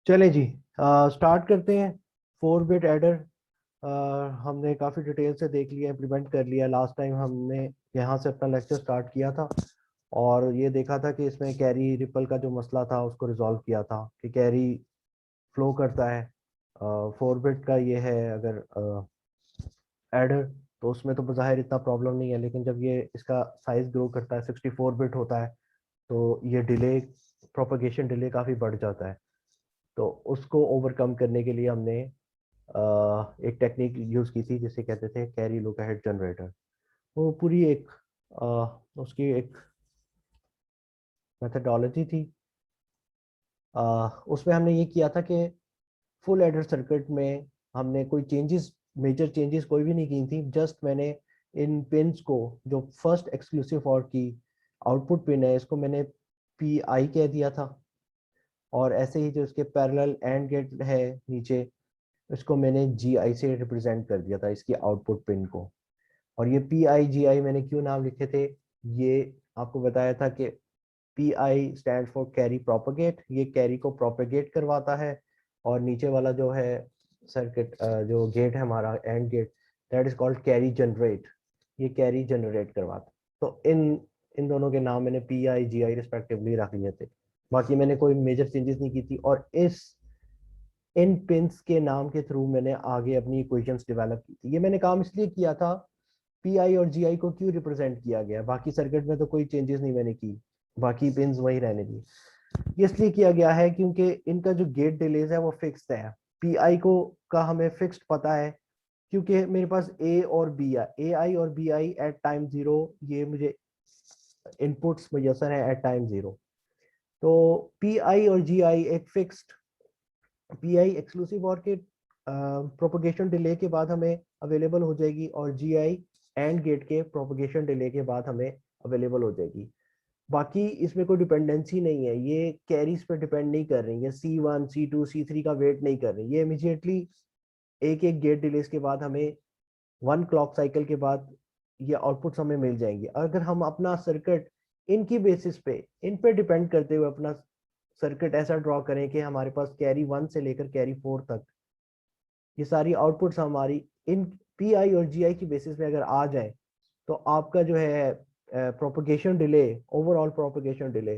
चले जी, स्टार्ट करते हैं। 4 बिट एडर हमने काफ़ी डिटेल से देख लिया, इम्प्लीमेंट कर लिया। लास्ट टाइम हमने यहाँ से अपना लेक्चर स्टार्ट किया था और ये देखा था कि इसमें कैरी रिपल का जो मसला था उसको रिजॉल्व किया था कि कैरी फ्लो करता है। 4 बिट का ये है अगर एडर, तो उसमें तो बज़ाहिर इतना प्रॉब्लम नहीं है, लेकिन जब ये इसका साइज ग्रो करता है, 64 बिट होता है, तो ये डिले, प्रोपगेशन डिले काफ़ी बढ़ जाता है। तो उसको ओवरकम करने के लिए हमने एक टेक्निक यूज़ की थी जिसे कहते थे कैरी लुक अहेड जनरेटर। वो पूरी एक उसकी एक मेथडोलॉजी थी। उसमें हमने ये किया था कि फुल एडर सर्किट में हमने कोई चेंजेस, मेजर चेंजेस कोई भी नहीं की थी। जस्ट मैंने इन पिन्स को, जो फर्स्ट एक्सक्लूसिव और की आउटपुट पिन है, इसको मैंने पी आई कह दिया था। और ऐसे ही जो इसके पैरेलल एंड गेट है नीचे, इसको मैंने जी आई से रिप्रेजेंट कर दिया था, इसकी आउटपुट पिन को। और ये पी आई जी आई मैंने क्यों नाम लिखे थे, ये आपको बताया था कि P I stand for carry propagate, ये कैरी को प्रोपगेट करवाता है। और नीचे वाला जो है सर्किट, जो गेट है हमारा AND gate, that is called carry generate, ये कैरी जनरेट करवाता। तो इन इन दोनों के नाम मैंने P I ji I respectively रख लिए थे। बाकी मैंने कोई मेजर चेंजेस नहीं की थी। और इस इन पिंस के नाम के थ्रू मैंने आगे अपनी इक्वेशंस डेवलप की थी। ये मैंने काम इसलिए किया था, पी आई और जी आई को क्यों रिप्रेजेंट किया गया, बाकी सर्किट में तो कोई चेंजेस नहीं मैंने की, बाकी पिंस वही रहने दी। ये इसलिए किया गया है क्योंकि इनका जो गेट डिलेज है वो फिक्स्ड है। पी आई को का हमें फिक्स्ड पता है, क्योंकि मेरे पास ए और बी है, ए आई और B I at time zero, ये मुझे इनपुट्स मुयसर है एट टाइम जीरो। तो पी आई और जी आई एक फिक्स्ड, पी आई एक्सक्लूसिव और के प्रोपगेशन डिले के बाद हमें अवेलेबल हो जाएगी, और जी आई एंड गेट के प्रोपगेशन डिले के बाद हमें अवेलेबल हो जाएगी। बाकी इसमें कोई डिपेंडेंसी नहीं है, ये कैरीज पे डिपेंड नहीं कर रही है, C1 C2 C3 का वेट नहीं कर रही, ये इमीडिएटली एक एक गेट डिलेस के बाद हमें 1 क्लॉक साइकिल के बाद ये आउटपुट्स हमें मिल जाएंगे। अगर हम अपना सर्किट इनकी बेसिस पे, इन पे डिपेंड करते हुए अपना सर्किट ऐसा ड्रॉ करें कि हमारे पास कैरी 1 से लेकर कैरी 4 तक ये सारी आउटपुट्स हमारी इन पी आई और जी आई की बेसिस पे अगर आ जाए, तो आपका जो है propagation delay, overall propagation delay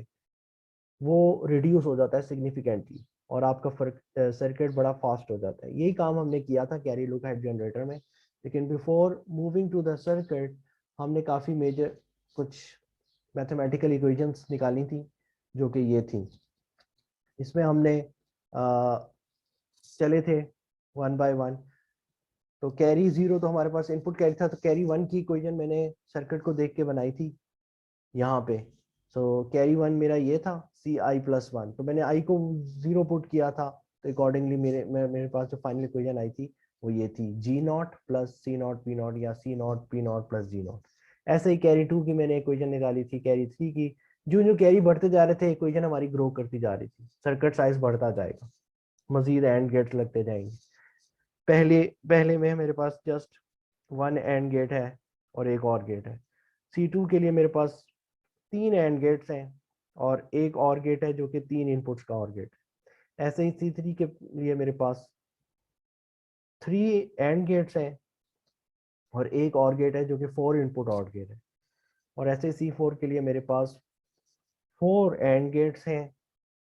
वो रिड्यूस हो जाता है सिग्निफिकेंटली, और आपका सर्किट बड़ा फास्ट हो जाता है। यही काम हमने किया था कैरी लुक हेड जनरेटर में। लेकिन before moving to the circuit, हमने काफ़ी मेजर कुछ मैथमेटिकल इक्वेशंस निकाली थी, जो कि ये थी। इसमें हमने चले थे वन बाय वन। तो कैरी 0 तो हमारे पास इनपुट कैरी था, तो कैरी 1 की इक्वेशन मैंने सर्किट को देख के बनाई थी यहाँ पे। सो कैरी 1 मेरा ये था, CI+1, तो मैंने आई को 0 पुट किया था। तो अकॉर्डिंगली मेरे पास जो फाइनल इक्वेशन आई थी वो ये थी, G0 प्लस C0 P0, या C0 P0 प्लस G0। ऐसे ही कैरी 2 की मैंने इक्वेशन निकाली थी, कैरी 3 की। जो जो कैरी बढ़ते जा रहे थे, इक्वेशन हमारी ग्रो करती जा रही थी, सर्किट साइज बढ़ता जाएगा, मजीद एंड गेट्स लगते जाएंगे। पहले पहले में मेरे पास जस्ट 1 एंड गेट है और एक और गेट है। C2 के लिए मेरे पास 3 एंड गेट्स हैं और एक और गेट है जो कि 3 इनपुट्स का और गेट है। ऐसे ही C3 के लिए मेरे पास 3 एंड गेट्स हैं और एक और गेट है जो कि 4 इनपुट और गेट है। और ऐसे ही C4 के लिए मेरे पास 4 एंड गेट्स हैं।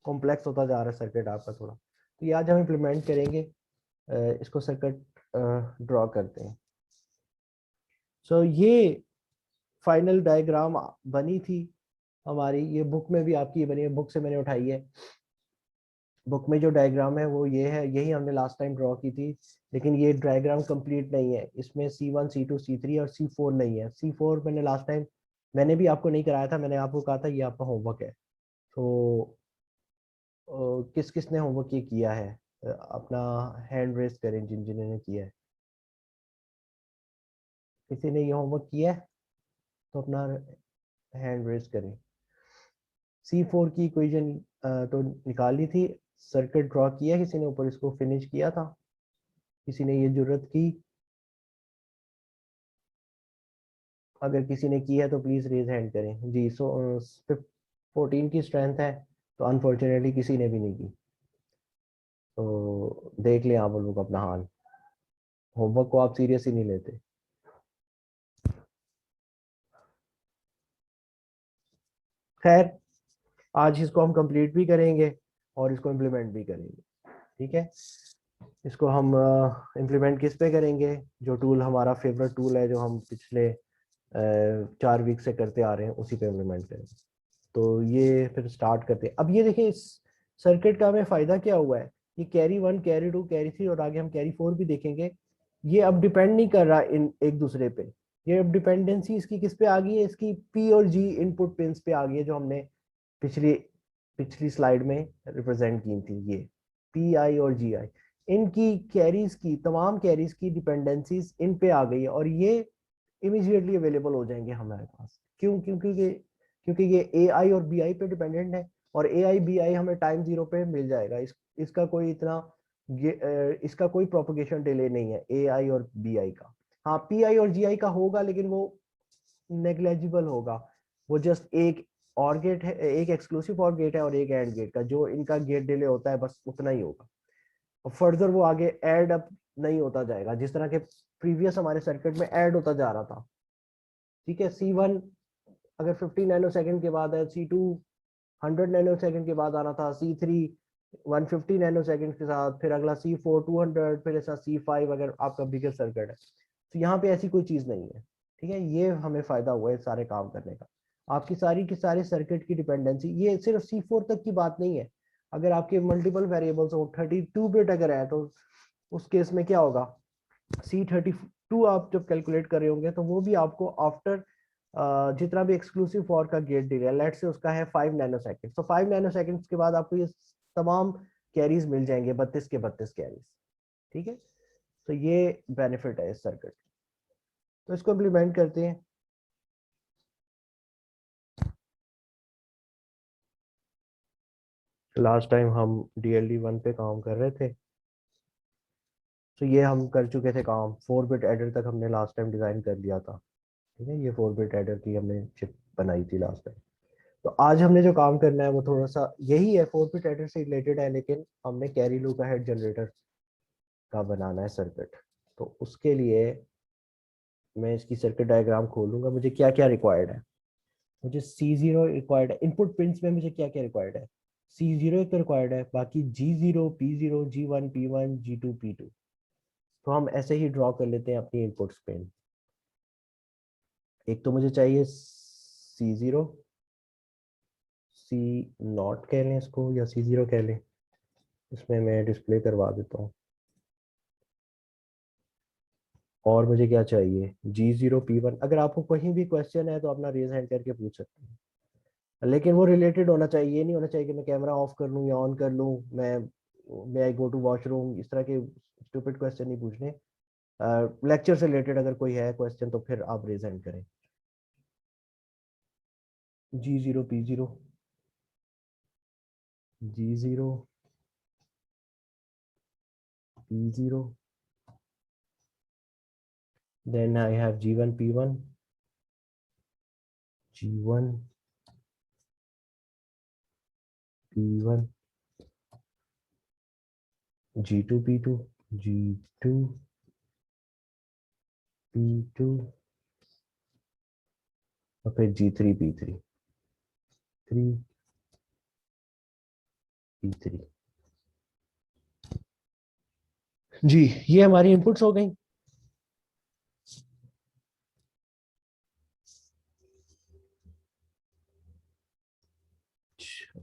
कॉम्प्लेक्स होता जा रहा है सर्किट आपका थोड़ा, तो ये आज हम इम्प्लीमेंट करेंगे। इसको सर्किट ड्रॉ करते हैं। सो ये फाइनल डायग्राम बनी थी हमारी, ये बुक में भी आपकी बनी है, बुक से मैंने उठाई है। बुक में जो डायग्राम है वो ये है, यही हमने लास्ट टाइम ड्रॉ की थी। लेकिन ये डायग्राम कंप्लीट नहीं है, इसमें C1 C2 C3 और C4 नहीं है। C4 मैंने लास्ट टाइम, मैंने भी आपको नहीं कराया था, मैंने आपको कहा था ये आपका होमवर्क है। तो किस किस ने होमवर्क ये किया है, अपना हैंड रेस करें जिन जिन्होंने किया है। किसी ने ये होमवर्क किया है तो अपना हैंड रेस करें। C4 की इक्वेशन तो निकाल ली थी, सर्किट ड्रॉ किया किसी ने ऊपर, इसको फिनिश किया था, किसी ने ये जरूरत की? अगर किसी ने की है तो प्लीज रेज हैंड करें जी। 14 की स्ट्रेंथ है, तो अनफॉर्चुनेटली किसी ने भी नहीं की। तो देख लें आप लोग अपना हाल, होमवर्क को आप सीरियस ही नहीं लेते। खैर, आज इसको हम कंप्लीट भी करेंगे और इसको इम्प्लीमेंट भी करेंगे। ठीक है, इसको हम इम्प्लीमेंट किस पे करेंगे? जो टूल हमारा फेवरेट टूल है, जो हम पिछले 4 वीक से करते आ रहे हैं, उसी पे इम्प्लीमेंट करेंगे। तो ये फिर स्टार्ट करते हैं। अब ये देखें, इस सर्किट का हमें फायदा क्या हुआ है? ये कैरी 1, कैरी 2, कैरी 3 और आगे हम कैरी 4 भी देखेंगे। ये अब डिपेंड नहीं कर रहा इन एक दूसरे पे। ये अब डिपेंडेंसी इसकी किस पे आ गई है? इसकी पी और जी इनपुट पिंस पे आ गई है, जो हमने पिछली पिछली स्लाइड में रिप्रेजेंट की थी। ये पी आई और जी आई, इनकी कैरीज की, तमाम कैरीज की डिपेंडेंसीज इन पे आ गई है, और ये इमीडिएटली अवेलेबल हो जाएंगे हमारे पास। क्यों? क्योंकि ये ए आई और बी आई पे डिपेंडेंट है, और ए आई बी आई हमें टाइम 0 पे मिल जाएगा। इसका कोई इतना इसका कोई प्रोपोगेशन डिले नहीं है ए आई और बी आई का। हाँ, पी आई और जी आई का होगा, लेकिन वो नेग्लेजिबल होगा। वो जस्ट एक और गेट है, एक एक्सक्लूसिव और गेट है और एक एंड गेट का, जो इनका गेट डिले होता है, बस उतना ही होगा। और फर्दर वो आगे ऐड अप नहीं होता जाएगा, जिस तरह के प्रीवियस हमारे सर्किट में ऐड होता जा रहा था। ठीक है, C1 अगर 50 नैनो सेकंड के बाद है, C2 100 नैनो सेकंड के बाद आना था, C3 150 नैनो सेकंड के साथ, फिर अगला C4 200, फिर ऐसा C5 अगर आपका बिगर सर्किट है। तो यहाँ पे ऐसी कोई चीज नहीं है। ठीक है, ये हमें फायदा हुआ है सारे काम करने का। आपकी सारी की सारी सर्किट की डिपेंडेंसी, ये सिर्फ C4 तक की बात नहीं है। अगर आपके मल्टीपल वेरिएबल्स हो, 32 बिट अगर है, तो उस केस में क्या होगा? C32 आप जब कैलकुलेट कर रहे होंगे, तो वो भी आपको आफ्टर जितना भी एक्सक्लूसिव फॉर का गेट डिले, लेट से उसका है 5 नैनो सेकंड, तो 5 नैनो सेकंड के बाद आपको ये तमाम कैरीज मिल जाएंगे, 32 के 32 कैरीज। ठीक है, तो ये बेनिफिट है इस सर्किट। तो इसको इम्प्लीमेंट करते हैं। लास्ट टाइम हम DLD1 पे काम कर रहे थे, तो ये हम कर चुके थे काम। 4 बिट एडर तक हमने लास्ट टाइम डिजाइन कर लिया था। ठीक है, ये 4 बिट एडर की हमने चिप बनाई थी लास्ट टाइम। तो आज हमने जो काम करना है वो थोड़ा सा यही है, 4 बिट एडर से रिलेटेड है, लेकिन हमने कैरी लूप हेड जनरेटर का बनाना है सर्किट। तो उसके लिए मैं इसकी सर्किट डायग्राम खोलूंगा। मुझे क्या क्या रिक्वायर्ड है? मुझे C0 रिक्वायर्ड है। इनपुट पिंस में मुझे क्या क्या रिक्वायर्ड है? C0 एक रिक्वायर्ड है, बाकी G0 P0 G1 P1 G2 P2। तो हम ऐसे ही ड्रॉ कर लेते हैं अपनी इनपुट्स पिन। एक तो मुझे चाहिए C0, C0 कह लें इसको, या C0 कह लें। इसमें मैं डिस्प्ले करवा देता हूँ। और मुझे क्या चाहिए? G0 P1। अगर आपको कहीं भी क्वेश्चन है तो अपना रेज हैंड करके पूछ सकते हैं, लेकिन वो रिलेटेड होना चाहिए। ये नहीं होना चाहिए कि मैं कैमरा ऑफ कर लूँ या ऑन कर लूँ, मैं आई गो टू वॉशरूम, इस तरह के स्टूपिड क्वेश्चन नहीं पूछने। लेक्चर से रिलेटेड अगर कोई है क्वेश्चन, तो फिर आप रेज हैंड करें। G0 P0, G0 P0, then I have G1 P1, G1 P1, G2 P2, G2 P2, और फिर G3 P3, 3 P3। जी, ये हमारी इनपुट्स हो गई।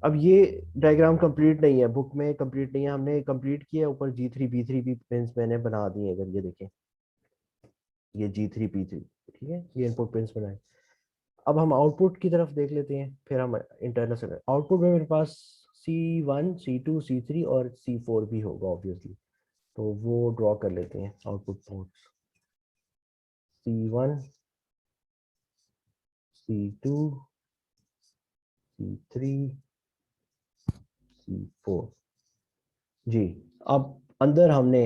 अब ये डायग्राम कंप्लीट नहीं है, बुक में कंप्लीट नहीं है, हमने कंप्लीट किया। ऊपर G3 P3 भी पिंस मैंने बना दिए। अगर ये देखें, ये G3 P3, ठीक है, ये इनपुट पिंस बनाए। अब हम आउटपुट की तरफ देख लेते हैं, फिर हम इंटरनल से आउटपुट में मेरे पास C1 C2 C3 और C4 भी होगा ऑब्वियसली। तो वो ड्रॉ कर लेते हैं output ports. C1 C2 C3 C4। जी, अब अंदर हमने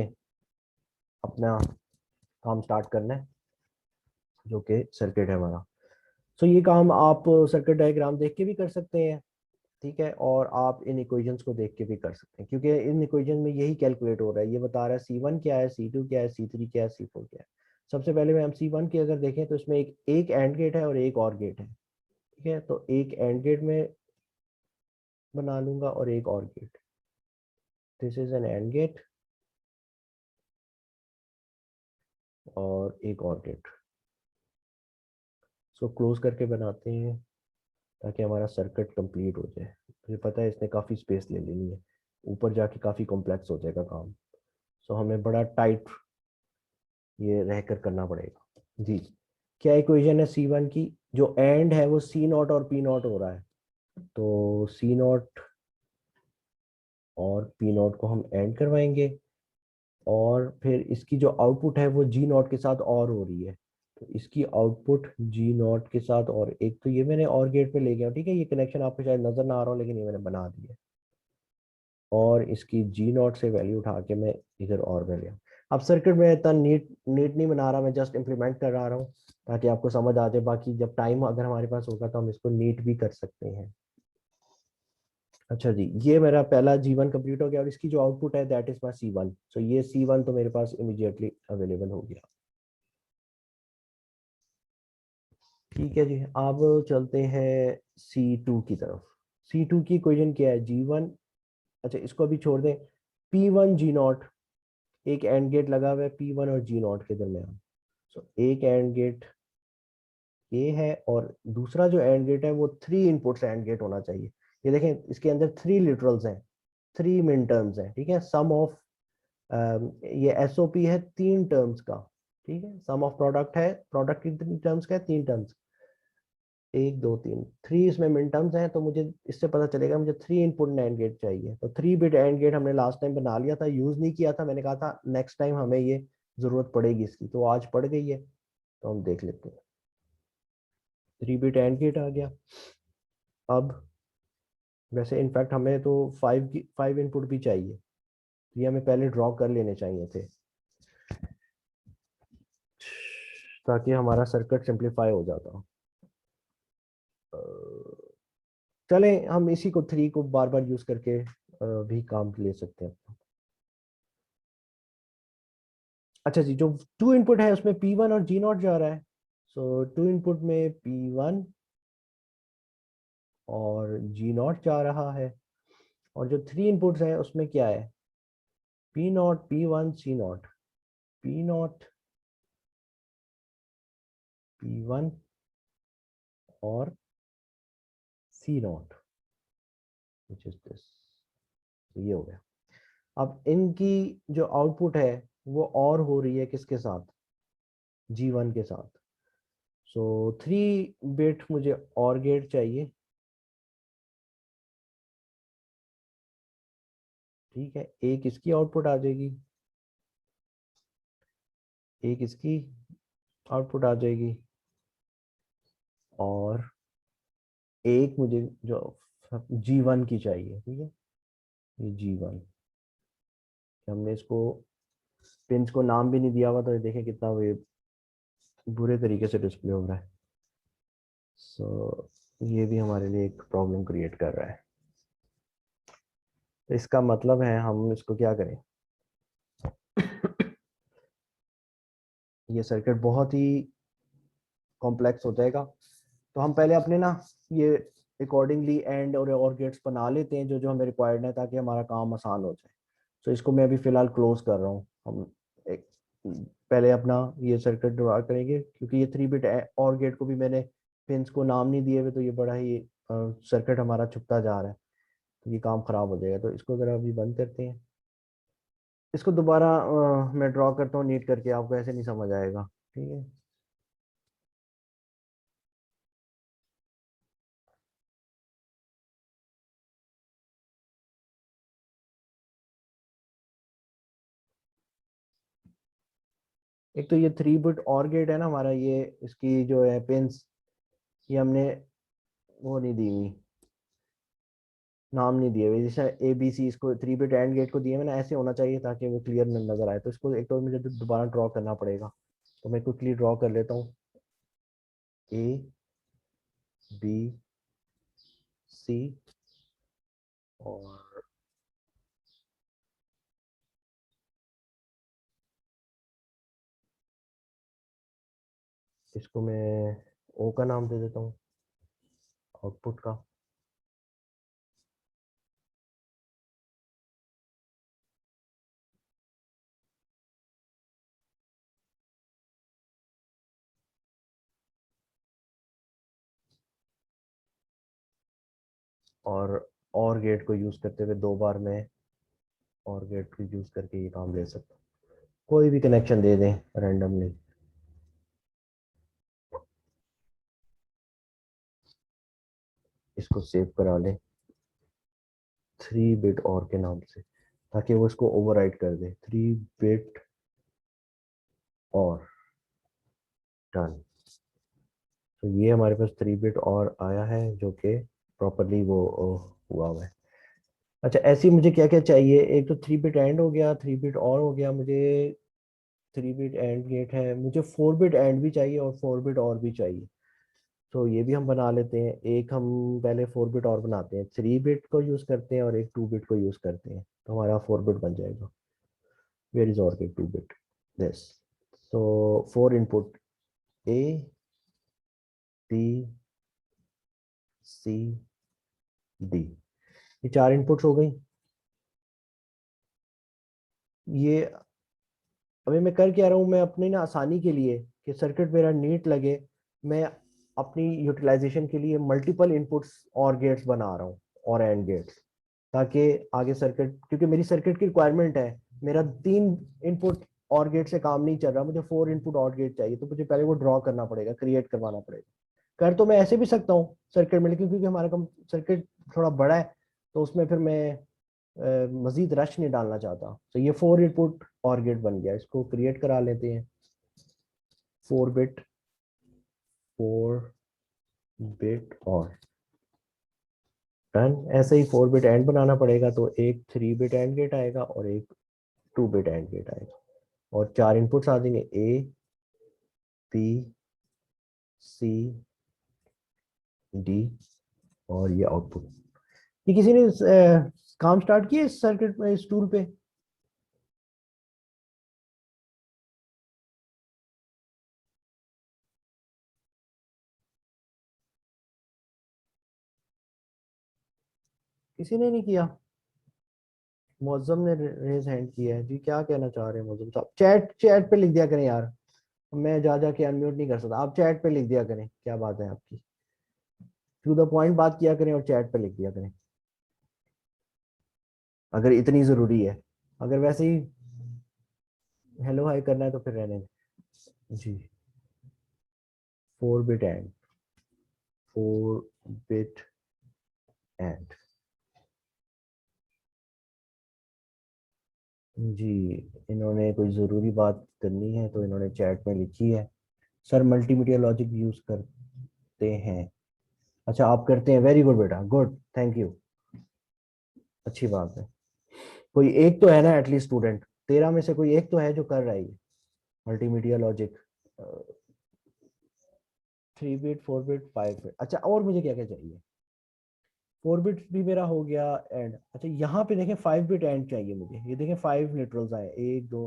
अपना काम स्टार्ट करना है, जो कि सर्किट है हमारा। तो ये काम आप सर्किट डायग्राम देख के भी कर सकते हैं, ठीक है, और आप इन इक्वेशंस को देख के भी कर सकते हैं, क्योंकि इन इक्वेशन में यही कैलकुलेट हो रहा है, ये बता रहा है C1 क्या है, C2 क्या है, C3 क्या है, C4 क्या है। सबसे पहले हम C1 की अगर देखें तो इसमें एक एंड गेट है और एक और गेट है। ठीक है, तो एक एंड गेट में बना लूंगा और एक और gate. This is an AND gate और एक और गेट। इसको क्लोज करके बनाते हैं ताकि हमारा सर्किट कंप्लीट हो जाए। मुझे पता है इसने काफ़ी स्पेस ले लेनी है, ऊपर जाके काफ़ी कॉम्प्लेक्स हो जाएगा काम। सो हमें बड़ा टाइट ये रहकर करना पड़ेगा जी। क्या इक्वेशन है C1 की? जो एंड है वो C0 और P0 हो रहा है, तो C0 और P0 को हम एंड करवाएंगे, और फिर इसकी जो आउटपुट है वो G0 के साथ और हो रही है, तो इसकी आउटपुट G0 के साथ। और एक तो ये मैंने और गेट पे ले गया, ठीक है, ये कनेक्शन आपको शायद नजर ना आ रहा हो लेकिन ये मैंने बना दिया। और इसकी G0 से वैल्यू उठा के मैं इधर और में लिया। अब सर्किट में इतना नीट नीट नहीं बना रहा, मैं जस्ट इम्प्लीमेंट कर रहा हूँ ताकि आपको समझ आ जाए। बाकी जब टाइम अगर हमारे पास होगा तो हम इसको नीट भी कर सकते हैं। अच्छा जी, ये मेरा पहला G1 कंप्लीट हो गया, और इसकी जो आउटपुट है दैट इज माई C1। सो ये C1 तो मेरे पास इमीडिएटली अवेलेबल हो गया। ठीक है जी, अब चलते हैं C2 की तरफ। C2 की इक्वेशन क्या है? G1, अच्छा इसको अभी छोड़ दें। P1 G0, एक एंड गेट लगा हुआ है P1 और G0 के दरमियान। सो एक एंड गेट ये है, और दूसरा जो एंड गेट है वो 3 इनपुट्स एंड गेट होना चाहिए। ये देखें, इसके अंदर 3 लिटरल्स हैं, 3 मिन टर्म्स हैं। ठीक है, सम ऑफ ये SOP है 3 टर्म्स का। ठीक है, सम ऑफ प्रोडक्ट है, प्रोडक्ट कितनी टर्म्स का है? 3 टर्म्स। 1 2 3, 3 इसमें मिन टर्म्स हैं, तो मुझे इससे पता चलेगा मुझे 3 इनपुट एंड गेट चाहिए। तो 3 बिट एंड गेट हमने लास्ट टाइम बना लिया था, यूज नहीं किया था, मैंने कहा था नेक्स्ट टाइम हमें ये जरूरत पड़ेगी इसकी, तो आज पड़ गई है। तो हम देख लेते हैं, 3 बिट एंड गेट आ गया। अब वैसे इनफैक्ट हमें तो 5 इनपुट भी चाहिए, तो ये हमें पहले ड्रॉ कर लेने चाहिए थे ताकि हमारा सर्किट सिंप्लीफाई हो जाता। चलें हम इसी को 3 को बार बार यूज करके भी काम ले सकते हैं। अच्छा जी, जो 2 इनपुट है उसमें P1 और G0 जा रहा है। सो 2 इनपुट में P1 और G0 जा रहा है, और जो 3 इनपुट्स हैं उसमें क्या है? P0 P1 C0, P0 P1 और C0, which is this। ये हो गया। अब इनकी जो आउटपुट है वो और हो रही है किसके साथ? G1 के साथ। सो 3 बिट मुझे और गेट चाहिए। ठीक है, एक इसकी आउटपुट आ जाएगी, एक इसकी आउटपुट आ जाएगी, और एक मुझे जो G1 की चाहिए। ठीक है, ये G1, हमने इसको पिंस को नाम भी नहीं दिया हुआ, तो ये देखें कितना ये बुरे तरीके से डिस्प्ले हो रहा है। सो ये भी हमारे लिए एक प्रॉब्लम क्रिएट कर रहा है। तो इसका मतलब है हम इसको क्या करें? ये सर्किट बहुत ही कॉम्प्लेक्स हो जाएगा, तो हम पहले अपने ना ये अकॉर्डिंगली एंड और गेट्स बना लेते हैं जो जो हमें रिक्वायर्ड है, ताकि हमारा काम आसान हो जाए। तो इसको मैं अभी फिलहाल क्लोज कर रहा हूँ। हम एक पहले अपना ये सर्किट ड्रा करेंगे, क्योंकि ये 3 बिट और गेट को भी मैंने पिंस को नाम नहीं दिए हुए, तो ये बड़ा ही सर्किट हमारा छुपता जा रहा है, तो ये काम खराब हो जाएगा। तो इसको जरा अभी बंद करते हैं, इसको दोबारा मैं ड्रॉ करता हूँ नीट करके, आपको ऐसे नहीं समझ आएगा। ठीक है, एक तो ये 3 बिट और गेट है ना हमारा, ये इसकी जो है पिंस, ये हमने वो नहीं दी हुई, नाम नहीं दिए हुए। जैसे ABC, इसको 3 बिट एंड गेट को दिए मैंने, ऐसे होना चाहिए ताकि वो क्लियर नजर आए। तो इसको एक तो मुझे दोबारा ड्रॉ करना पड़ेगा, तो मैं क्विकली ड्रॉ कर लेता हूँ। A B C और इसको मैं ओ का नाम दे देता हूँ आउटपुट का। और गेट को यूज करते हुए 2 बार मैं और गेट को यूज करके ये काम ले सकता हूँ। कोई भी कनेक्शन दे दें रैंडमली। इसको सेव करा लें 3 बिट और के नाम से, ताकि वो इसको ओवरराइट कर दे। 3 बिट और डन। तो ये हमारे पास 3 बिट और आया है जो कि प्रॉपरली वो हुआ हुआ है। अच्छा, ऐसे मुझे क्या क्या चाहिए? एक तो 3 बिट एंड हो गया, 3 बिट और हो गया। मुझे 3 बिट एंड गेट है, मुझे 4 बिट एंड भी चाहिए और 4 बिट और भी चाहिए। तो ये भी हम बना लेते हैं। एक हम पहले 4 बिट और बनाते हैं, 3 बिट को यूज करते हैं और एक 2 बिट को यूज करते हैं, तो हमारा 4 बिट बन जाएगा। वेयर इज और gate 2 bit this. So 4 input A B C D, ये 4 इनपुट्स हो गई। ये अभी मैं कर क्या रहा हूँ, मैं अपनी ना आसानी के लिए कि सर्किट मेरा नीट लगे, मैं अपनी यूटिलाइजेशन के लिए मल्टीपल इनपुट्स और गेट्स बना रहा हूँ और एंड गेट्स, ताकि आगे सर्किट, क्योंकि मेरी सर्किट की रिक्वायरमेंट है, मेरा 3 इनपुट और गेट से काम नहीं चल रहा, मुझे 4 इनपुट और गेट चाहिए, तो मुझे पहले वो ड्रॉ करना पड़ेगा, क्रिएट करवाना पड़ेगा। कर तो मैं ऐसे भी सकता हूँ सर्किट में, लेकिन क्योंकि हमारा कम सर्किट थोड़ा बड़ा है, तो उसमें फिर मैं मजीद रश नहीं डालना चाहता। तो ये 4 इनपुट और गेट बन गया, इसको क्रिएट करा लेते हैं। 4 बिट, 4 बिट और डन। ऐसे ही 4 बिट एंड बनाना पड़ेगा, तो एक 3 बिट एंड गेट आएगा और एक 2 बिट एंड गेट आएगा, और 4 इनपुट्स आ जाएंगे ए बी सी डी, और ये आउटपुट। ये किसी ने काम स्टार्ट किया इस सर्किट में, इस टूल पे? किसी ने नहीं किया? मौजम ने रेज हैंड किया है जी। क्या कहना चाह रहे हैं मौजम साहब? चैट चैट पे लिख दिया करें यार, मैं जा जाके अनम्यूट नहीं कर सकता। आप चैट पे लिख दिया करें, क्या बात है आपकी? टू द पॉइंट बात किया करें और चैट पे लिख दिया करें, अगर इतनी जरूरी है। अगर वैसे ही हेलो हाई करना है तो फिर रहने दें जी। 4 बिट एंड, 4 बिट एंड जी। इन्होंने कोई ज़रूरी बात करनी है तो इन्होंने चैट में लिखी है, सर मल्टीमीडिया लॉजिक यूज़ करते हैं। अच्छा, आप करते हैं, वेरी गुड बेटा, गुड, थैंक यू, अच्छी बात है। कोई एक तो है ना एटलीस्ट स्टूडेंट, 13 में से कोई एक तो है जो कर रहा है multimedia logic. 3 bit, 4 bit, 5 bit. अच्छा, और मुझे क्या क्या चाहिए? 4 बिट भी मेरा हो गया एंड। अच्छा, यहाँ पे देखें 5 बिट एंड चाहिए मुझे। ये देखें 5 लिटरल्स आए, एक दो,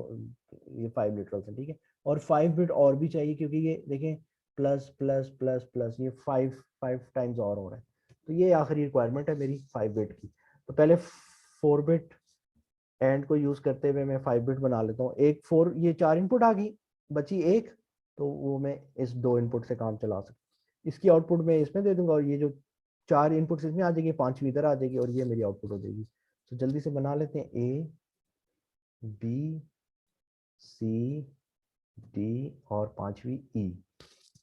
ये 5 लिटरल्स हैं, ठीक है। और 5 बिट और भी चाहिए, क्योंकि ये देखें प्लस प्लस प्लस प्लस, ये 5 टाइम्स और हो रहा है। तो ये आखिरी रिक्वायरमेंट है मेरी 5 बिट की। तो पहले 4 बिट एंड को यूज करते हुए मैं 5 बिट बना लेता हूँ। एक फोर, ये 4 इनपुट आ गई, बची एक, तो वो मैं इस 2 इनपुट से काम चला सकता हूँ। इसकी आउटपुट मैं इसमें दे दूंगा, और ये जो 4 इनपुट इसमें आ जाएगी, 5वीं इधर आ जाएगी, और ये मेरी आउटपुट हो जाएगी। तो जल्दी से बना लेते हैं, ए बी सी डी और 5वीं ई,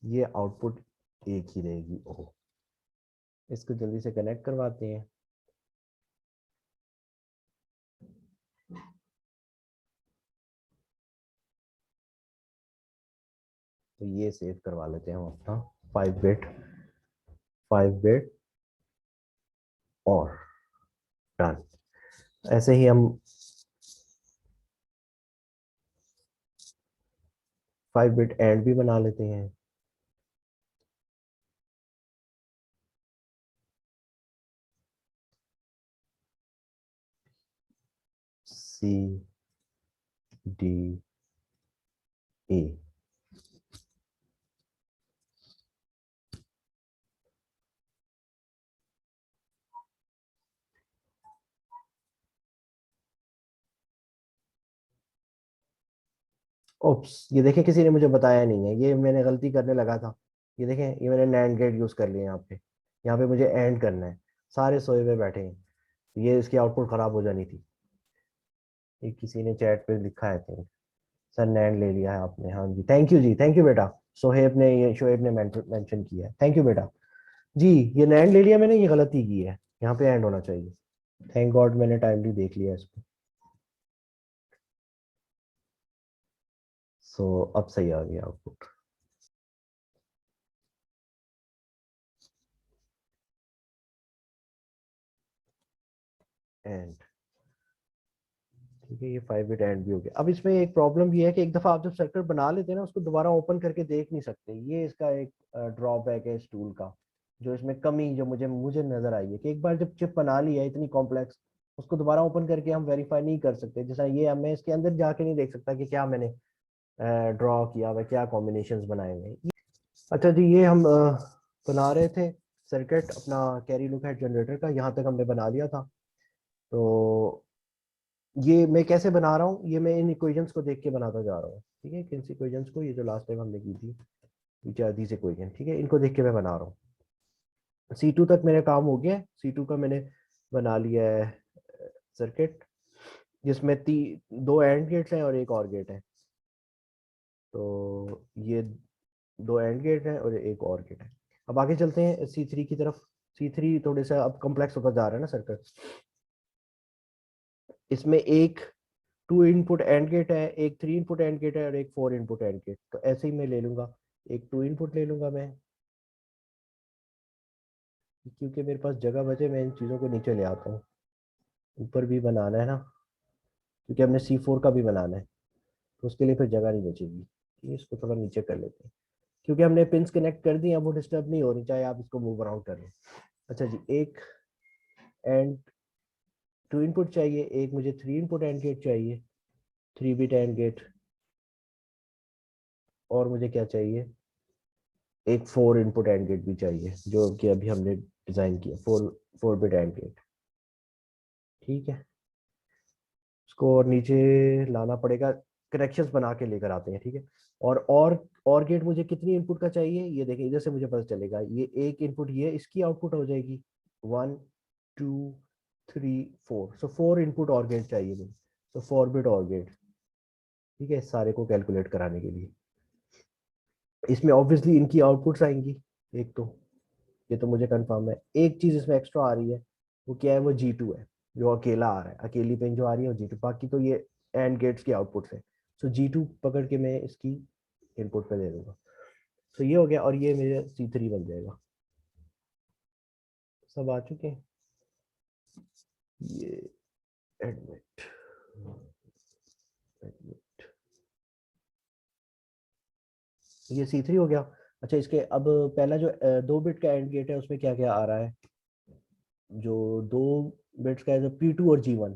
ये आउटपुट एक ही रहेगी ओ। इसको जल्दी से कनेक्ट करवाते हैं। तो ये सेव करवा लेते हैं हम अपना 5 बिट, 5 बिट और डन। ऐसे ही हम 5 बिट एंड भी बना लेते हैं। C D E. ओप्स, ये देखें किसी ने मुझे बताया नहीं है, ये मैंने गलती करने लगा था। ये देखें, ये मैंने नैंड गेट यूज कर लिया यहाँ पे मुझे एंड करना है, सारे सोए हुए बैठे हैं, ये इसकी आउटपुट खराब हो जानी थी। ये किसी ने चैट पे लिखा है थिंक, सर नैंड ले लिया है आपने, हाँ जी थैंक यू जी, थैंक यू बेटा। शोएब ने मेंशन किया है, थैंक यू बेटा जी। ये नैंड ले लिया मैंने, ये गलती की है, यहाँ पे एंड होना चाहिए। थैंक गॉड मैंने टाइमली देख लिया इसको। सो अब सही आ गया आउटपुट। एंड ठीक है, ये 5 बिट एंड भी हो गया। अब इसमें एक प्रॉब्लम ये है कि एक दफा आप जब सर्किट बना लेते हैं ना, उसको दोबारा ओपन करके देख नहीं सकते। ये इसका एक ड्रॉबैक है इस टूल का, जो इसमें कमी जो मुझे मुझे नजर आई है कि एक बार जब चिप बना ली है इतनी कॉम्प्लेक्स, उसको दोबारा ओपन करके हम वेरीफाई नहीं कर सकते। जैसा ये मैं इसके अंदर जाके नहीं देख सकता कि क्या मैंने ड्रॉ किया हुआ, क्या कॉम्बिनेशंस बनाए हुए हैं। अच्छा जी, ये हम बना रहे थे सर्किट अपना कैरी लुक हेड जनरेटर का, यहाँ तक हमने बना लिया था। तो ये मैं कैसे बना रहा हूँ, ये मैं इन इक्वेशंस को देख के बनाता जा रहा हूँ। ठीक है, किन इक्वेशंस को, ये जो लास्ट टाइम हमने की थी, which are these इक्वेशन, ठीक है, इनको देख के मैं बना रहा हूँ। C2 तक मेरा काम हो गया है, C2 का मैंने बना लिया है सर्किट, जिसमें दो एंड गेट्स हैं और एक और गेट है। तो ये दो एंड गेट है और एक और गेट है। अब आगे चलते हैं C3 की तरफ। C3 थोड़े सा अब कॉम्प्लेक्स होता जा रहा है ना सर्किट। इसमें एक 2 इनपुट एंड गेट है, एक 3 इनपुट एंड गेट है और एक 4 इनपुट एंड गेट। तो ऐसे ही मैं ले लूंगा, एक 2 इनपुट ले लूंगा मैं, क्योंकि मेरे पास जगह बचे मैं इन चीज़ों को नीचे ले आता हूँ। ऊपर भी बनाना है ना, क्योंकि हमने C4 का भी बनाना है, तो उसके लिए फिर जगह नहीं बचेगी। ठीक है, इसको थोड़ा नीचे कर लेते हैं, क्योंकि हमने पिंस कनेक्ट कर दी हैं, वो डिस्टर्ब नहीं हो रही, चाहे आप इसको मूव अराउंड करें। अच्छा जी, एक एंड 2 इनपुट चाहिए, एक मुझे 3 इनपुट एंड गेट चाहिए, 3 बिट एंड गेट। और मुझे क्या चाहिए, एक 4 इनपुट एंड गेट भी चाहिए, जो कि अभी हमने डिजाइन किया, 4 बिट एंड गेट। ठीक है, उसको और नीचे लाना पड़ेगा, कनेक्शंस बना के लेकर आते हैं। ठीक है, और गेट मुझे कितनी इनपुट का चाहिए, ये देखिए इधर से मुझे पता चलेगा। ये एक इनपुट, ये इसकी आउटपुट हो जाएगी 1 2 3 4, सो 4 इनपुट और गेट चाहिए मुझे, तो 4 बिट और गेट। ठीक है, सारे को कैलकुलेट कराने के लिए इसमें ऑब्वियसली इनकी आउटपुट्स आएंगी। एक तो ये तो मुझे कंफर्म है, एक चीज इसमें एक्स्ट्रा आ रही है, वो क्या है, वो G2 है, जो अकेला आ रहा है, अकेली पिन जो आ रही है वो G2, बाकी तो ये एंड गेट्स की आउटपुट है। सो G2 पकड़ के मैं इसकी इनपुट पे दे दूंगा। तो ये हो गया, और ये मेरे C3 बन जाएगा। सब आ चुके हैं, ये एडमिट एडमिट, ये C3 हो गया। अच्छा, इसके अब पहला जो 2 बिट का एंड गेट है, उसमें क्या क्या आ रहा है, जो 2 बिट्स का है, जो P2 और G1,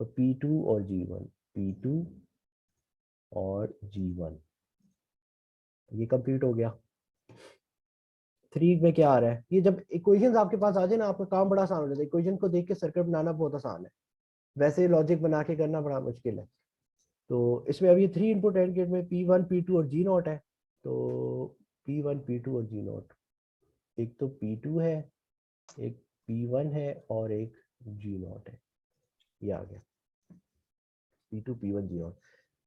तो P2 और G1, P2 और G1, ये कंप्लीट हो गया। 3 में क्या आ रहा है, ये जब इक्वेशंस आपके पास आ जाए ना, आपका काम बड़ा आसान हो जाता है। इक्वेशन को देख के सर्किट बनाना बहुत आसान है, वैसे लॉजिक बना के करना बड़ा मुश्किल है। तो इसमें अभी 3 इनपुट एंड गेट में P1 P2 और G0 है। तो P1 P2 और G0, एक तो P2 है, एक P1 है और एक G0 है। ये आ गया P2 P1 G0।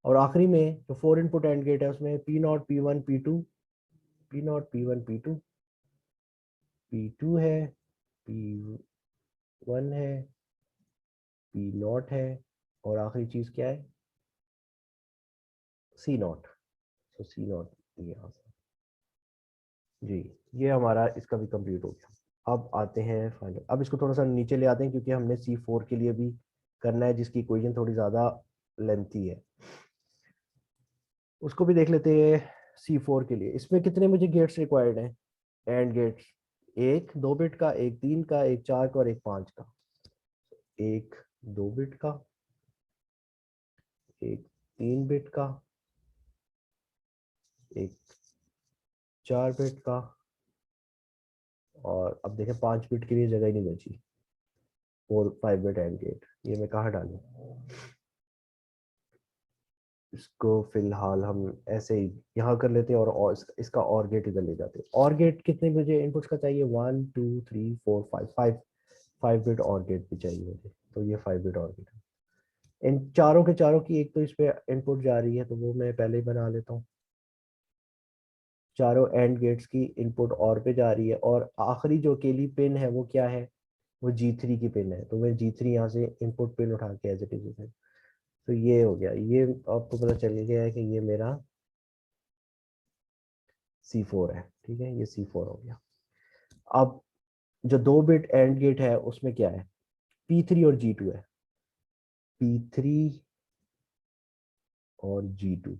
और आखिरी में जो 4 इनपुट एंड गेट है, उसमें P0 P1 P2, P0 P1 P2, P2 है, P1 है, P0 है, और आखिरी चीज क्या है, C0। तो C0 ये आंसर जी। ये हमारा इसका भी कंप्लीट हो गया। अब आते हैं फाइनल, अब इसको थोड़ा सा नीचे ले आते हैं, क्योंकि हमने C4 के लिए भी करना है, जिसकी इक्वेशन थोड़ी ज्यादा लेंथी है, उसको भी देख लेते हैं। C4 के लिए इसमें कितने मुझे गेट्स रिक्वायर्ड हैं, एंड गेट्स, एक 2 बिट का, एक 3 का, एक 4 का और एक 5 का। एक 2 बिट का, एक 3 बिट का, एक 4 बिट का, और अब देखें 5 बिट के लिए जगह ही नहीं बची। 5 बिट एंड गेट, ये मैं कहाँ डालूं? इसको फिलहाल हम ऐसे ही यहाँ कर लेते हैं, और इसका और गेट इधर ले जाते हैं। और गेट कितने मुझे इनपुट्स का चाहिए? 1 2 3 4 5 5 5 बिट और गेट भी चाहिए मुझे, तो ये 5 बिट और गेट है। इन चारों के चारों की एक तो इस पे इनपुट जा रही है, तो वो मैं पहले ही बना लेता हूँ। चारों एंड गेट्स की इनपुट और पे जा रही है, और आखिरी जो अकेली पिन है वो क्या है? वो G3 की पिन है, तो मैं G3 यहाँ से इनपुट पिन उठा के एज इट इज, तो ये हो गया। ये आपको पता चल गया है कि ये मेरा C4 है, ठीक है, ये C4 हो गया। अब जो 2 बिट एंड गेट है उसमें क्या है? P3 और G2 है, P3 और G2।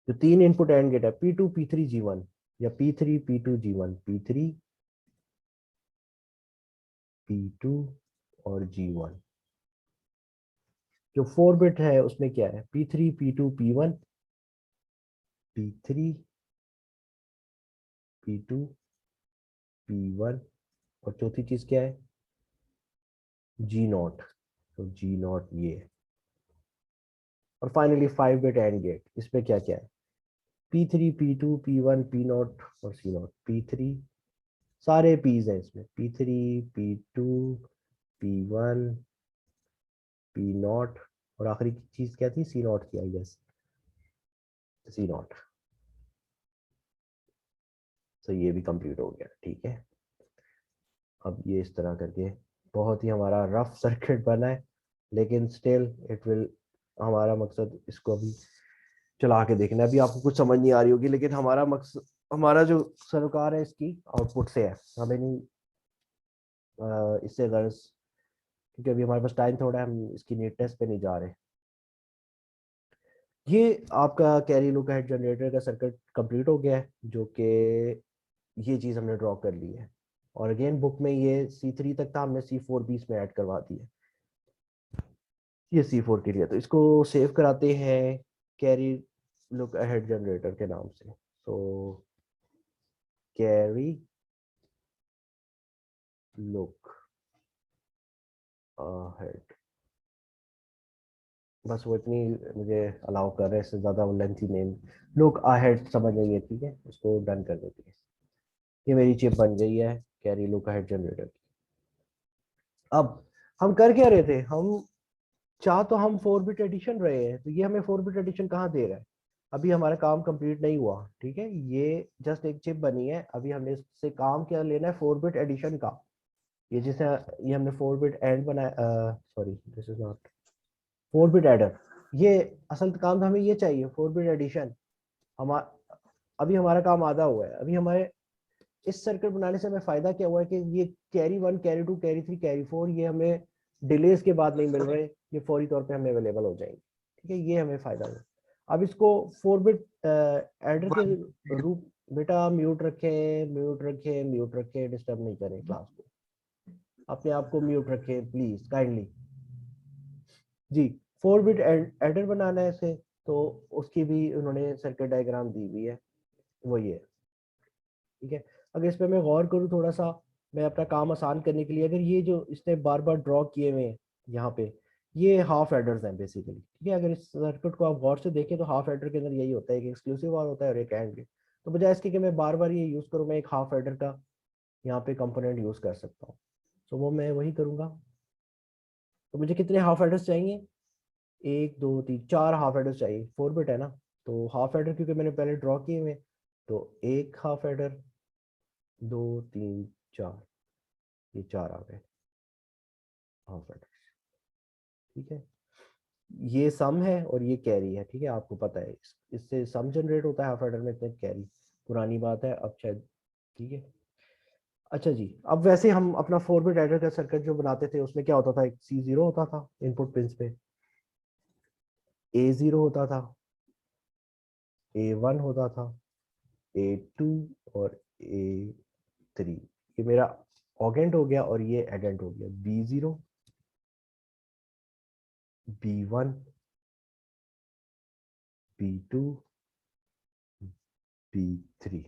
जो 3 इनपुट एंड गेट है, P2 P3 G1, या P3 P2 G1, P3 P2 और G1। जो 4 बिट है उसमें क्या है? P3 P2 P1, P3 P2 P1, और चौथी चीज क्या है? G0, तो G0 ये है। और फाइनली 5 बिट एंड गेट, इसमें क्या क्या है? P3 P2 P1 P0 और C0, P3, सारे पीज हैं इसमें, P3 P2 P1 P0, और आखिरी चीज क्या थी? C0 की, आई गेस C0। तो ये भी कंप्लीट हो गया, ठीक है। अब ये इस तरह करके बहुत ही हमारा रफ सर्किट बना है, लेकिन स्टिल इट विल, हमारा मकसद इसको अभी चला के देखना है। अभी आपको कुछ समझ नहीं आ रही होगी, लेकिन हमारा मकसद, हमारा जो सरोकार है इसकी आउटपुट से है, हमें नहीं इससे गर्ज, क्योंकि अभी हमारे पास टाइम थोड़ा है, हम इसकी नीटनेस पे नहीं जा रहे। ये आपका कैरी लुक हेड जनरेटर का सर्किट कंप्लीट हो गया है, जो कि ये चीज़ हमने ड्रॉ कर ली है। और अगेन बुक में ये C3 तक था, हमने C4 भी इसमें ऐड करवा दिया। ये C4 के लिए, तो इसको सेव कराते हैं कैरी लुक अहेड जनरेटर के नाम से। सो कैरी लुक अहेड, बस वो इतनी मुझे अलाउ कर रहे हैं, इससे ज़्यादा लेंथी नेम। लुक अहेड समझ जाइए, ठीक है, उसको डन कर देते हैं। ये मेरी चिप बन गई है कैरी लुक अहेड जनरेटर की। अब हम कर क्या रहे थे? हम चाह तो हम 4 बिट एडिशन रहे हैं, तो ये हमें 4 बिट एडिशन कहाँ दे रहा है? अभी हमारा काम कंप्लीट नहीं हुआ, ठीक है, ये जस्ट एक चिप बनी है। अभी हमने इससे काम क्या लेना है? 4 बिट एडिशन का। ये जैसे ये हमने 4 बिट एंड बनाया, sorry this is not 4 bit adder. ये असल काम तो हमें ये चाहिए, 4 बिट एडिशन। हमारा अभी हमारा काम आधा हुआ है। अभी हमारे इस सर्किट बनाने से हमें फायदा क्या हुआ है कि ये कैरी 1 कैरी 2 कैरी 3 कैरी 4 ये हमें डिलेस के बाद नहीं मिल रहे, ये फौरी तौर पे हमें अवेलेबल हो जाएंगे, ठीक है, ये हमें फायदा हुआ। अब इसको 4 बिट एडर के रूप, बेटा म्यूट रखें, म्यूट रखें, म्यूट रखें, डिस्टर्ब नहीं करें क्लास को, अपने आप को म्यूट रखें प्लीज काइंडली जी। 4 बिट एडर बनाना है इसे, तो उसकी भी उन्होंने सर्किट डायग्राम दी हुई है, वो ये है, ठीक है। अगर इस पे मैं गौर करूँ थोड़ा सा, मैं अपना काम आसान करने के लिए, अगर ये जो इसने बार बार ड्रॉ किए हुए हैं यहाँ पे, ये हाफ एडर्स हैं बेसिकली, ठीक है। अगर इस सर्किट को आप गौर से देखें तो हाफ एडर के अंदर यही होता है, एक एक्सक्लूसिव और होता है और एक एंड गेट। तो बजाय इसके कि मैं बार बार ये यूज़ करूँ, मैं एक हाफ एडर का यहाँ पे कंपोनेंट यूज़ कर सकता हूँ। तो वो मैं वही करूँगा। तो मुझे कितने हाफ एडर्स चाहिए? 1 2 3 4 हाफ एडर्स चाहिए, 4 बिट है ना। तो हाफ एडर क्योंकि मैंने पहले ड्रॉ किए हुए, तो एक हाफ एडर, 2 3 4, ये 4 आ गए हाफ एडर, ठीक है। ये सम है और ये कैरी है, ठीक है, आपको पता है इससे सम जनरेट होता है हाफ एडर में, इतने कैरी पुरानी बात है अब शायद, ठीक है। अच्छा जी, अब वैसे हम अपना 4 बिट एडर का सर्किट जो बनाते थे उसमें क्या होता था? एक C0 होता था इनपुट पिंस पे, A0 होता था, A1 होता था, A2 और A3। ये मेरा ऑगेंट हो गया और ये एडेंट हो गया, B0 B1 B2 B3।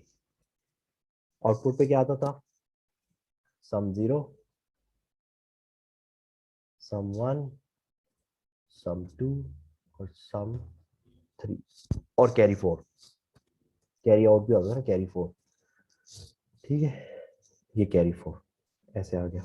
Output पे क्या आता था, सम 0 सम 1 सम 2 और सम 3 और कैरी 4, कैरी आउट भी होगा ना, कैरी 4। ठीक है, ये कैरी 4 ऐसे आ गया।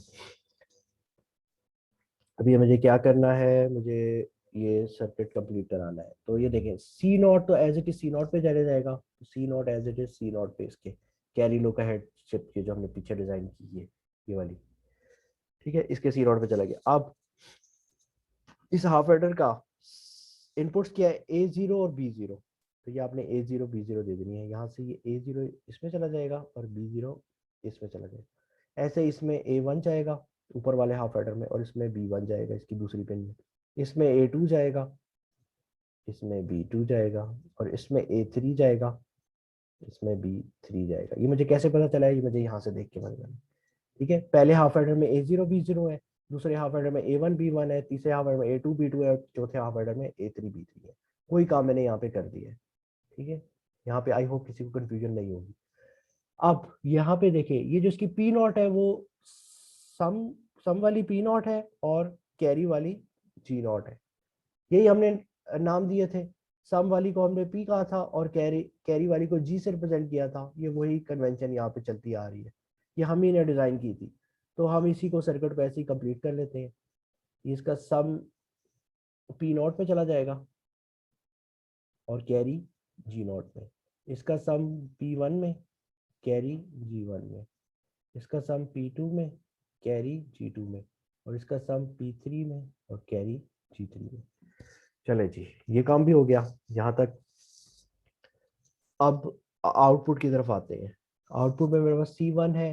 अभी मुझे क्या करना है, मुझे ये सर्किट कंप्लीट कराना है। तो ये देखें, सी नॉट तो as it is C not पे चले जाएगा, C not as it is C not पे इसके कैरी लो का हेड शिफ्ट की जो हमने पीछे डिजाइन की है ये वाली। ठीक है, इसके सी नॉट पे चला गया। अब इस हाफ एडर का इनपुट्स क्या है, A0 और B0। तो ये आपने A0 B0 दे देनी है, यहाँ से ये A0 इसमें चला जाएगा और B0 इसमें चला जाएगा। ऐसे इसमें A1 जाएगा ऊपर वाले हाफ एडर में और इसमें B1 जाएगा इसकी दूसरी पिन में, इसमें A2 जाएगा, इसमें B2 जाएगा और इसमें A3 जाएगा, इसमें B3 जाएगा। ये मुझे कैसे पता चला है, ये मुझे यहाँ से देख के पता चला। ठीक है, पहले हाफ एडर में A0 B0 है, दूसरे हाफ एडर में A1 B1 है, तीसरे हाफ एडर में A2 B2 है और चौथे हाफ एडर में A3 B3 है। कोई काम मैंने यहाँ पे कर दिया है। ठीक है, यहाँ पे आई होप किसी को कंफ्यूजन नहीं होगी। अब यहाँ पे देखिए, ये जो इसकी P नॉट है वो सम सम वाली P नॉट है और कैरी वाली G नॉट है। यही हमने नाम दिए थे, सम वाली को हमने P कहा था और कैरी वाली को G से रिप्रेजेंट किया था। ये वही कन्वेंशन यहाँ पे चलती आ रही है, ये हम ही ने डिजाइन की थी। तो हम इसी को सर्किट पे ऐसे ही कंप्लीट कर लेते हैं। इसका सम P नॉट पे चला जाएगा और कैरी G नॉट में। इसका सम P1 में, कैरी G1 में। इसका सम P2 में, कैरी G2 में। और इसका सम P3 में और कैरी G3 में। चले जी, ये काम भी हो गया यहाँ तक। अब आउटपुट की तरफ आते हैं। आउटपुट में मेरे पास C1 है,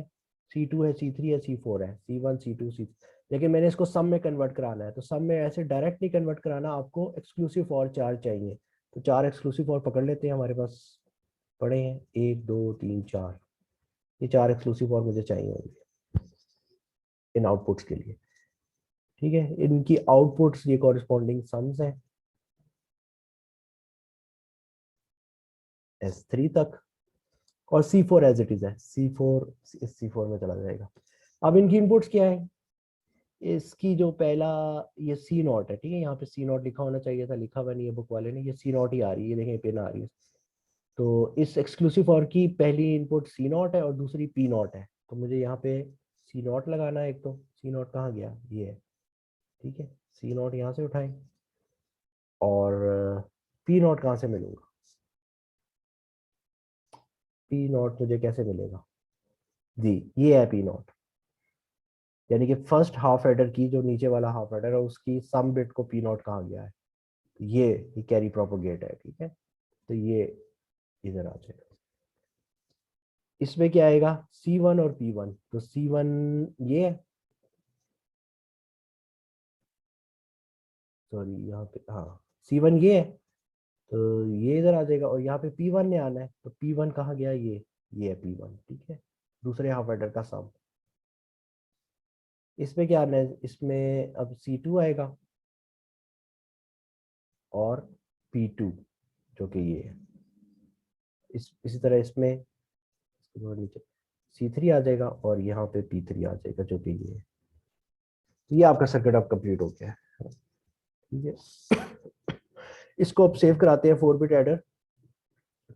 C2 है, C3 है, C4 है, C1 C2 C, लेकिन मैंने इसको सम में कन्वर्ट कराना है। तो सम में ऐसे डायरेक्ट नहीं कन्वर्ट कराना, आपको एक्सक्लूसिव फॉर चार चाहिए। तो चार एक्सक्लूसिव फॉर पकड़ लेते हैं, हमारे पास पड़े हैं 1 2 3 4। ये चार एक्सक्लूसिव फॉर मुझे चाहिए होंगे इन आउटपुट्स के लिए। ठीक है, इनकी आउटपुट्स ये कॉरेस्पॉन्डिंग सम्स हैं S3 तक, और C4 एज इट इज है, C4 में चला जाएगा। अब इनकी इनपुट्स क्या है, इसकी जो पहला ये सी नॉट है। ठीक है, यहाँ पे सी नॉट लिखा होना चाहिए था, लिखा हुआ नहीं है बुक वाले ने, ये सी नॉट ही आ रही है, देखें पिन आ रही है। तो इस एक्सक्लूसिव और की पहली इनपुट सी नॉट है और दूसरी पी नॉट है। तो मुझे यहाँ पे सी नॉट लगाना है। एक तो सी नॉट कहाँ गया, ये है। ठीक है, सी नॉट यहाँ से उठाएं और पी नॉट कहाँ से मिलूंगा, पी नॉट मुझे कैसे मिलेगा जी, ये है पी नॉट। यानी कि फर्स्ट हाफ एडर की जो नीचे वाला हाफ एडर है उसकी सम बिट को पी नॉट कहा गया है। ये कैरी प्रोपोगेट है। ठीक है, तो ये इधर आ जाएगा। इसमें क्या आएगा, C1 और P1। तो C1 ये है, सॉरी यहाँ पे, हाँ C1 ये है। तो ये इधर आ जाएगा और यहाँ पे P1 ने आना है। तो P1 कहाँ गया, ये है P1। ठीक है, दूसरे हाफ एडर का सम। इसमें क्या आना है, इसमें अब C2 आएगा और P2 जो कि ये है। इसी तरह इसमें नीचे C3 आ जाएगा और यहाँ पे P3 आ जाएगा जो कि ये है। तो ये आपका सर्किट अब कंप्लीट हो गया है। ठीक है, इसको अब सेव कराते हैं 4 बिट एडर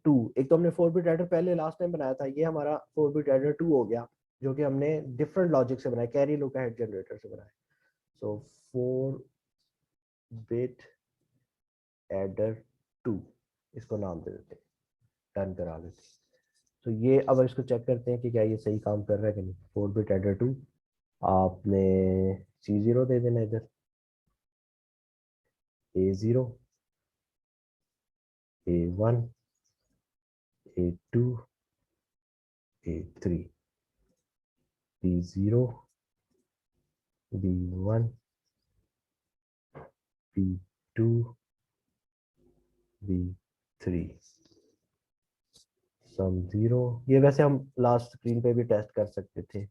2। एक तो हमने 4 बिट एडर पहले लास्ट टाइम बनाया था, ये हमारा 4 बिट एडर 2 हो गया, जो कि हमने डिफरेंट लॉजिक से बनाया, कैरी लो का हेड जनरेटर से बनाया। सो 4 बिट एडर 2 इसको नाम दे देते हैं, डन करा देते हैं। तो ये अब इसको चेक करते हैं कि क्या ये सही काम कर रहा है कि नहीं। 4 बिट एडर 2 आपने C0 दे देना इधर, A0 A1 A2 A3 B0 B1 B2 B3 सम 0। ये वैसे हम लास्ट स्क्रीन पे भी टेस्ट कर सकते थे,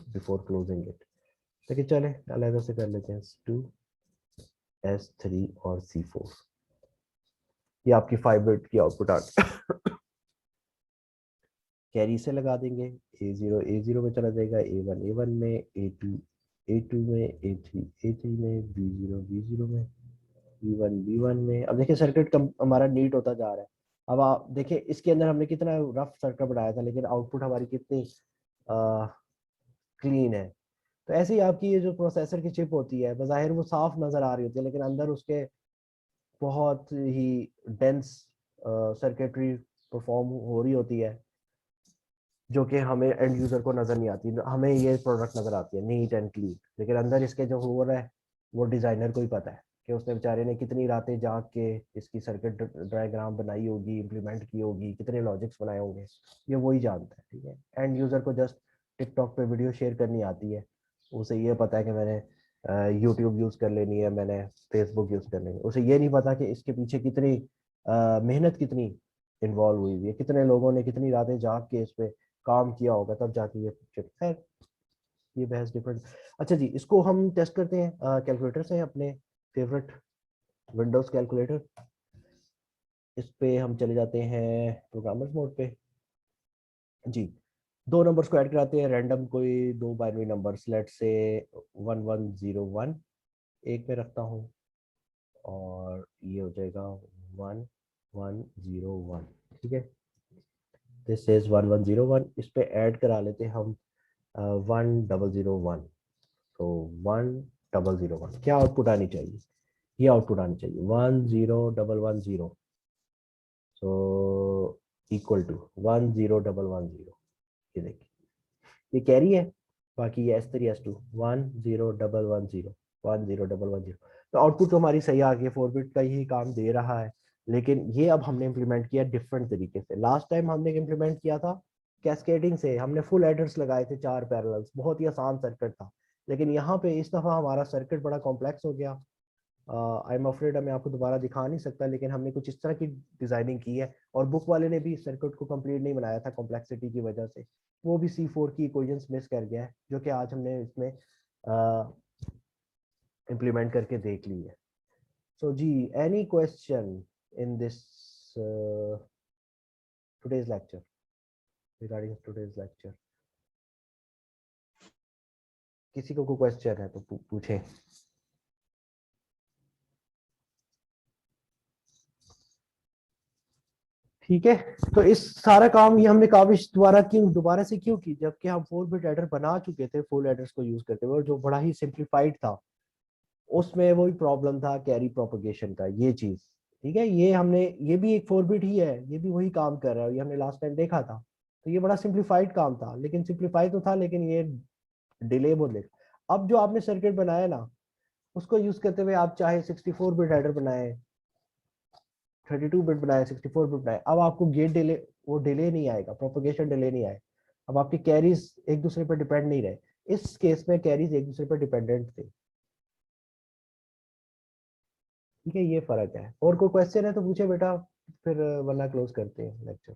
बिफोर क्लोजिंग इट। लेकिन चले अलग से कर लेते हैं, S2 S3 और C4। ये आपकी 5 बिट की आउटपुट आ गई। कैरी से लगा देंगे, A0 में चला जाएगा, A1 में, A2 में, A3 में, B0 में, B1 में। अब देखिए सर्किट हमारा नीट होता जा रहा है। अब आप देखिए इसके अंदर हमने कितना रफ सर्किट बनाया था, लेकिन आउटपुट हमारी कितनी क्लीन है। तो ऐसे ही आपकी ये जो प्रोसेसर की चिप होती है, बज़ाहिर वो साफ नजर आ रही होती है, लेकिन अंदर उसके बहुत ही डेंस सर्किटरी परफॉर्म हो रही होती है, जो कि हमें एंड यूजर को नजर नहीं आती। हमें ये प्रोडक्ट नजर आती है नीट एंड क्लीन, लेकिन अंदर इसके जो हो रहा है वो डिजाइनर को ही पता है कि उसने बेचारे ने कितनी रातें जाग के इसकी सर्किट डायग्राम बनाई होगी, इम्प्लीमेंट की होगी, कितने लॉजिक्स बनाए होंगे, ये वही जानता है। ठीक है, एंड यूजर को जस्ट टिकटॉक पे वीडियो शेयर करनी आती है, उसे ये पता है कि मैंने यूट्यूब यूज कर लेनी है, मैंने फेसबुक यूज कर लेनी है। उसे ये नहीं पता कि इसके पीछे कितनी मेहनत कितनी इन्वॉल्व हुई है, कितने लोगों ने कितनी रातें जाग के इस पे काम किया होगा, तब जाके ये चिप है। ये बहस डिफरेंट। अच्छा जी, इसको हम टेस्ट करते हैं कैलकुलेटर से, अपने फेवरेट विंडोज कैलकुलेटर। इस पे हम चले जाते हैं प्रोग्रामर्स मोड पे। जी, दो नंबर्स को ऐड कराते हैं रैंडम, कोई दो बाइनरी नंबर, लेट से 1101 एक में रखता हूँ, और ये हो जाएगा 1101। ठीक है, दिस इज 1101। इस पे ऐड करा लेते हैं हम 1001। तो 1001 क्या आउटपुट आनी चाहिए, ये आउटपुट आनी चाहिए 10110। So equal to 10110। ये देखिए, ये कैरी है, बाकी ये S3 S2 10110 10110। तो आउटपुट तो हमारी सही आ गई, 4 बिट का ही काम दे रहा है। लेकिन ये अब हमने इम्प्लीमेंट किया डिफरेंट तरीके से। लास्ट टाइम हमने इम्प्लीमेंट किया था कैस्केडिंग से, हमने फुल एडर्स लगाए थे 4 पैरेलल्स, बहुत ही आसान सर्किट था। लेकिन यहाँ पे इस दफा हमारा सर्किट बड़ा कॉम्प्लेक्स हो गया। आई एम अफ्रेड मैं आपको दोबारा दिखा नहीं सकता, लेकिन हमने कुछ इस तरह की डिजाइनिंग की है, और बुक वाले ने भी सर्किट को कंप्लीट नहीं बनाया था कॉम्प्लेक्सिटी की वजह से। वो भी C4 की इक्वेशंस मिस कर गया है, जो कि आज हमने इसमें इम्प्लीमेंट करके देख ली है। सो जी, any question in this today's lecture, regarding today's lecture? किसी को कोई क्वेश्चन है तो पूछें। ठीक है, तो इस सारा काम ये हमने काबिश दोबारा से क्यों की, जबकि हम 4 बिट एडर बना चुके थे फुल एडर्स को यूज करते हुए, और जो बड़ा ही सिंप्लीफाइड था। उसमें वही प्रॉब्लम था कैरी प्रोपगेशन का, ये चीज। ठीक है, ये हमने, ये भी एक 4 बिट ही है, ये भी वही काम कर रहा है, ये हमने लास्ट टाइम देखा था। तो ये बड़ा सिंप्लीफाइड काम था, लेकिन सिंप्लीफाइड तो था, लेकिन ये डिले बहुत लेगा। अब जो आपने सर्किट बनाया ना, उसको यूज करते हुए आप चाहे 64 बिट एडर बनाए, 32 बिट बनाए, 64 बिट बनाए, अब आपको गेट डिले, वो डिले नहीं आएगा, प्रोपगेशन डिले नहीं आएगा। अब आपके कैरीज एक दूसरे पर डिपेंड नहीं रहे। इस केस में कैरीज एक दूसरे पर डिपेंडेंट थे। ठीक है, ये फर्क है। और कोई क्वेश्चन है तो पूछे बेटा, फिर वरना क्लोज करते हैं लेक्चर।